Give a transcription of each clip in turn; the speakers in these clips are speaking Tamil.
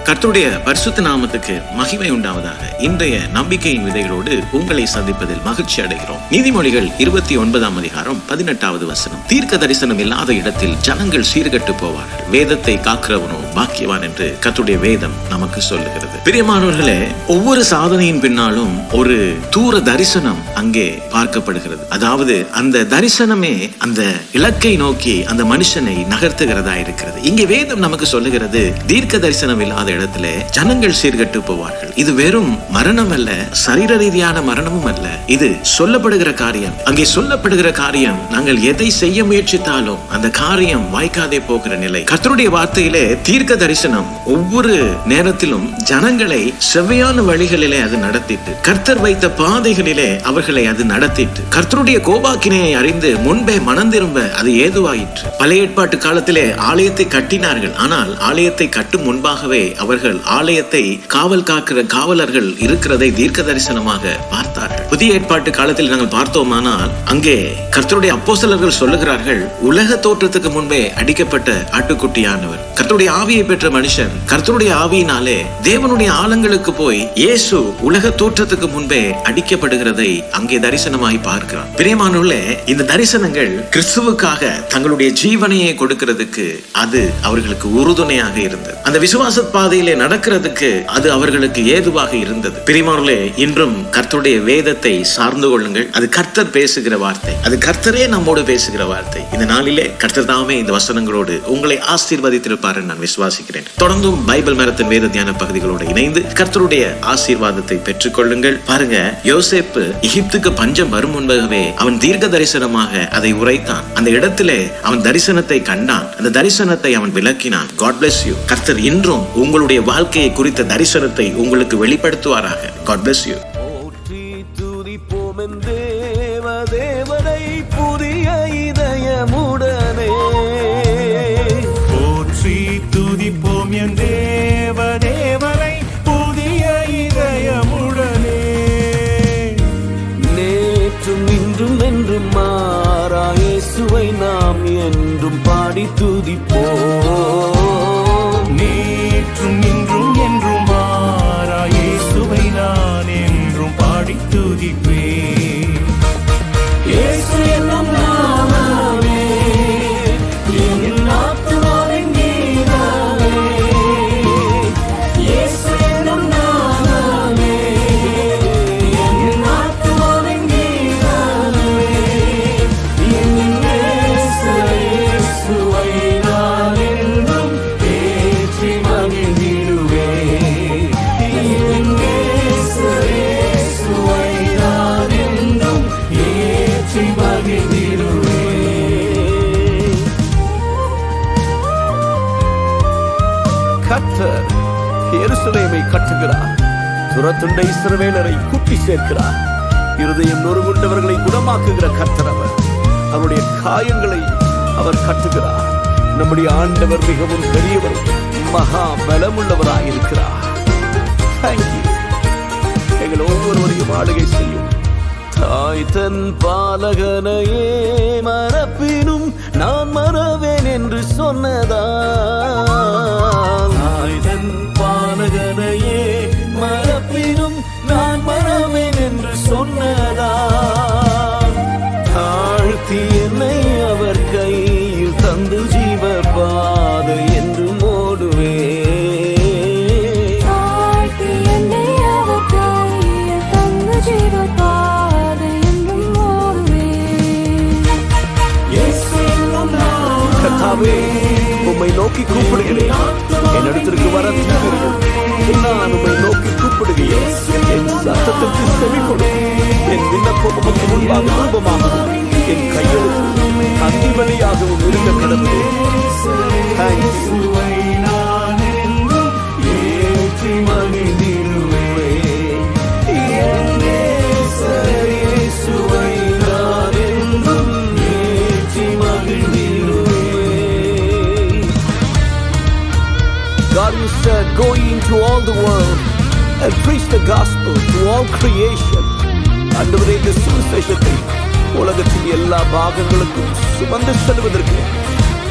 கர்த்தருடைய பரிசுத்த நாமத்துக்கு மகிமை உண்டாவதாக. இன்றைய நம்பிக்கையின் விதைகளோடு உங்களை சந்திப்பதில் மகிழ்ச்சி அடைகிறோம். நீதிமொழிகள் 29ஆம் அதிகாரம் 18வது வசனம். தீர்க்க தரிசனம் இல்லாத இடத்தில் ஜனங்கள் சீர்கட்டு போவார்கள், வேதத்தை காக்கிறவனோ பாக்கியவான் என்று கர்த்தருடைய வேதம் நமக்கு சொல்லுகிறது. பிரியமானவர்களே, ஒவ்வொரு சாதனையின் பின்னாலும் ஒரு தூர தரிசனம் அங்கே பார்க்கப்படுகிறது. அதாவது அந்த தரிசனமே அந்த இலக்கை நோக்கி அந்த மனுஷனை நகர்த்துகிறதா இருக்கிறது. இங்கே வேதம் நமக்கு சொல்லுகிறது, தீர்க்க தரிசனம் இல்லாத இடத்துல ஜனங்கள் சீர்கட்டு போவார்கள். இது வெறும் மரணம் அல்ல, சரீர ரீதியான மரணமும் அல்ல. இது சொல்லப்படுகிற காரியம். அங்கே சொல்லப்படுகிற காரியம், நாங்கள் எதை செய்ய முயற்சித்தாலும் அந்த காரியம் வாய்க்காதே போகிற நிலை. கர்த்தருடைய வார்த்தையிலே தீர்க்க தரிசனம் ஒவ்வொரு நேரத்திலும் ஜனங்களை செவ்வையான வழிகளிலே அது நடத்திட்டு, கர்த்தர் வைத்த பாதைகளிலே அவர்களை அது நடத்திட்டு, கர்த்தருடைய கோபாக்கினையை அறிந்து முன்பே மனம் திரும்ப அது ஏதுவாயிற்று. பழைய ஏற்பாட்டு காலத்திலே ஆலயத்தை கட்டினார்கள். ஆனால் ஆலயத்தை கட்டும் முன்பாகவே அவர்கள் ஆலயத்தை காவல் காக்கிற காவலர்கள் இருக்கிறதை தீர்க்க தரிசனமாக பார்த்தார்கள். புதிய ஏற்பாட்டு காலத்தில் நாங்கள் பார்த்தோமானால் அங்கே கர்த்தருடைய அப்போஸ்தலர்கள் சொல்லுகிறார்கள், உலக தோற்றத்துக்கு முன்பே அடிக்கப்பட்ட ஆட்டுக்குட்டியானவர், கர்த்தருடைய ஆவியை பெற்ற மனுஷன், கர்த்தருடைய ஆவியினாலே தேவனுடைய ஆழங்களுக்கு போய் இயேசு உலக தோற்றத்துக்கு முன்பே அடிக்கப்படுகிறதை அங்கே தரிசனமாய் பார்க்கிறார். பிரியமானவர்களே, இந்த தரிசனங்கள் கிறிஸ்துவுக்காக தங்களுடைய ஜீவனையை கொடுக்கிறதுக்கு அது அவர்களுக்கு உறுதுணையாக இருந்தது. அந்த விசுவாச பாதையிலே நடக்கிறதுக்கு அது அவர்களுக்கு ஏதுவாக இருந்தது. பிரியமானவர்களே, இன்றும் கர்த்தருடைய வேதத்தை சார்ந்து கொள்ளுங்கள். அது கர்த்தர் பேசுகிற வார்த்தை, அது கர்த்தரே நம்மோடு பேசுகிற வார்த்தை. இந்த நாளிலே கர்த்தர் தாமே இந்த வசனங்களோடு உங்களை ஆசீர்வதித்திருப்பார் நான் விசுவாசிக்கிறேன். தொடர்ந்தும் பைபிள் மரத்தின் வேத தியான பகுதிகளோடு இணைந்து கர்த்தருடைய ஆசீர்வாதத்தை பெற்றுக் கொள்ளுங்கள். பாருங்க, யோசேப்பு எகிப்துக்கு பஞ்சம் வரும் முன்பாகவே அவன் தீர்க்க தரிசனமாக அதை உரைத்தான். அந்த இடத்திலே அவன் தரிசனத்தை கண்டான், அந்த தரிசனத்தை அவன் விளக்கினான். God bless you. கர்த்தர் இன்றும் உங்களுடைய வாழ்க்கையை குறித்த தரிசனத்தை உங்களுக்கு வெளிப்படுத்துவாராக. God bless you. போற்றி துதிப்போம் என் தேவனை புதிய இதயமுடனே. போற்றி துதிப்போம் என் தேவனை புதிய இதயமுடனே. நேற்றும் இன்றும் என்றும் மாறா இயேசுவை நாம் என்றும் பாடி துதிப்போம். நேற்றும் இன்றும் என்றும் மாறா இயேசுவை நான் என்றும் பாடி துதிப்பேன். இயேசு என்னும் நாமமே என் ஆத்துமாவின் கீதமே. இயேசு என்னும் நாமமே என் ஆத்துமாவின் கீதமே. என் இயேசுவை நான் என்றும் ஏற்றி மகிழ்ந்திடுவேன். என் இயேசுவை நான் என்றும் ஏற்றி மகிழ்ந்திடுவேன். கர்த்தர் எருசலேமை கட்டுகிறார், துரத்துண்ட இஸ்ரவேலரை கூட்டி சேர்க்கிறார். இருதயம் நொறுங்குண்டவர்களை குணமாக்குகிற கர்த்தர் அவர். அவருடைய காயங்களை அவர் கட்டுகிறார். நம்முடைய ஆண்டவர் மிகவும் பெரியவர், மகா பலமுள்ளவராயிருக்கிறார். தேங்க்யூ. எங்கள் ஒவ்வொருவரையும் ஆளுகை செய்யும். தாய் தன் பாலகனையே மறப்பினும் நான் மறவேன் என்று சொன்னதா. தாய் தன் பாலகனையே மறப்பினும் நான் மறவேன் என்று சொன்னதா. தாழ்த்தி என்னை அவர் கையில் தந்து ஜீவ பாதை என்று ஓடுவே. உம்மை நோக்கி கூப்பிடுகிறேன், என் இடத்திற்கு வர தூங்குகிறேன். நான் உம்மை நோக்கி கூப்பிடுகிறேன், என் சத்தத்திற்கு செவி கொடு. என் விண்ணப்பம் உமக்கு முன்பாக ரூபமாகவும் என் கையெழுத்து அந்திபலியாகவும் இருக்க கடவுளே. God, you said, go ye into all the world and preach the gospel to all creation. ஆண்டவரே, இந்த சுவிசேஷத்தை உலகத்தின் எல்லா பாகங்களுக்கும் சுமந்து செல்வதற்கு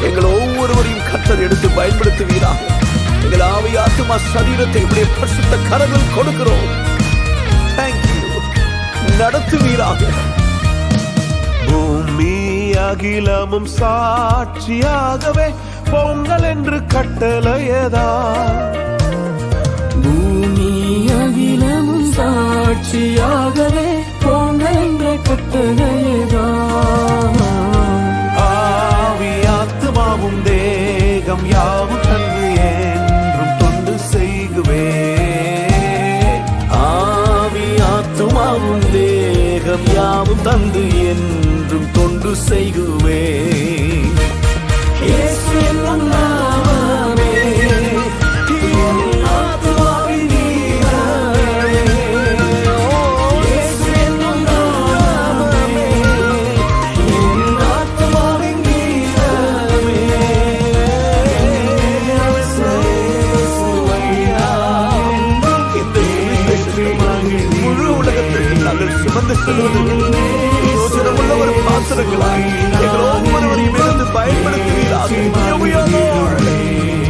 எங்கள் ஒவ்வொருவரையும் கர்த்தர் எடுத்து பயன்படுத்துவீராக. எங்கள் ஆவி ஆத்துமா சரீரத்தை உடைய பரிசுத்த கரங்கள் கொடுக்கிறோம். தேங்க்யூ. நடத்துவீராக. பூமி அகிலமும் சாட்சியாகவே பொங்கல் என்று கட்டளையதா. பூமி அகிலமும் சாட்சியாகவே பொங்கல் என்ற கட்டளையதா. ஆவி ஆத்துமாவும் தேகம் யாவும் தந்து என்றும் தொண்டு செய்குவே. ஆவி ஆத்துமாவும் தேகம் யாவும் தந்து என்றும் தொண்டு செய்குவே. இயேசு என்னும் நாமமே என் ஆத்துமாவின் நீரே. இயேசு என்னும் நாமமே என் ஆத்துமாவின் நீரே. இந்த சுவிசேஷத்தை முழு உலகத்திற்கு நாங்கள் சுமந்து செல்வது யோசனமுள்ள ஒரு பாத்திரங்களாய் எங்கள் ஒவ்வொருவரையும் இருந்து பயன்படுத்துவீராக.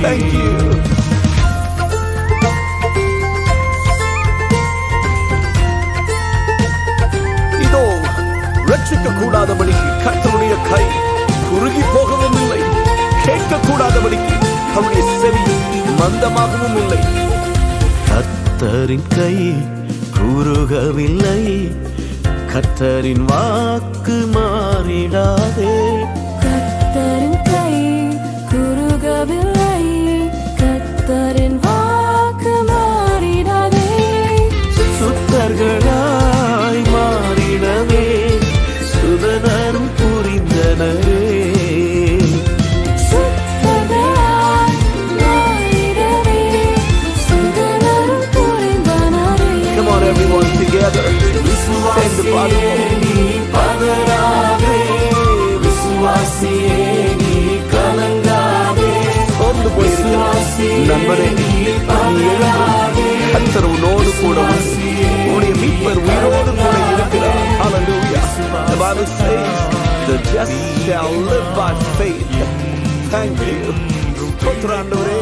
Thank you. இதோ ரட்சிக்க கூடாதபடிக்கு கர்த்தருடைய கை குறுகி போகவும் இல்லை, கேட்க கூடாதபடிக்கு அவருடைய செவி மந்தமாகவும் இல்லை. கர்த்தரின் கை குறுகவில்லை, கர்த்தரின் வாக்கு மாறிடாதே. கர்த்தரின் கை குறுகவில்லை, கர்த்தரின் வாக்கு மாறிடாதே. சுத்தர்களாய் மாறிடவே சுதனரும் புரிந்தனரே. சுத்தர்களாய் மாறிடவே சுதனரும் புரிந்தனரே. Come on everyone together. சேர்ந்து பாடுவோம். பதறாதே விசுவாசியே நீ கலங்காதே. சோர்ந்து போயிருக்கிற நண்பரே, நீ எழுந்து. கர்த்தர் உன்னோடு கூட உன்னுடைய மீட்பர் உயிரோடு கூட இருக்கிறார். Hallelujah. The Bible says the just shall live by faith. Thank you. ஆண்டவரே,